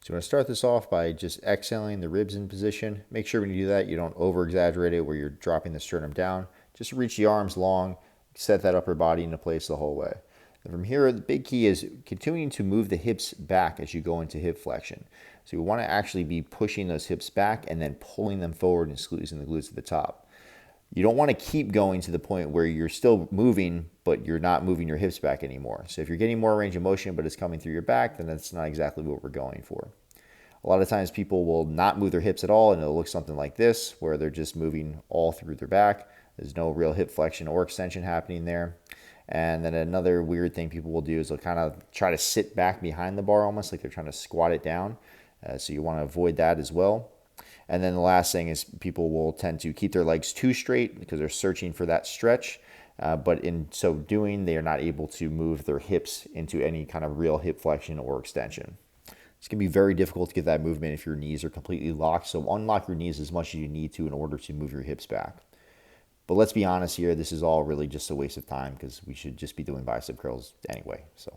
So you want to start this off by just exhaling the ribs in position. Make sure when you do that, you don't over exaggerate it where you're dropping the sternum down. Just reach the arms long, set that upper body into place the whole way. And from here, the big key is continuing to move the hips back as you go into hip flexion. So you want to actually be pushing those hips back and then pulling them forward and squeezing the glutes at the top. You don't want to keep going to the point where you're still moving, but you're not moving your hips back anymore. So if you're getting more range of motion, but it's coming through your back, then that's not exactly what we're going for. A lot of times people will not move their hips at all, and it'll look something like this, where they're just moving all through their back. There's no real hip flexion or extension happening there. And then another weird thing people will do is they'll kind of try to sit back behind the bar almost like they're trying to squat it down. So you want to avoid that as well. And then the last thing is people will tend to keep their legs too straight because they're searching for that stretch. But in so doing, they are not able to move their hips into any kind of real hip flexion or extension. It's going to be very difficult to get that movement if your knees are completely locked. So unlock your knees as much as you need to in order to move your hips back. But let's be honest here, this is all really just a waste of time because we should just be doing bicep curls anyway. So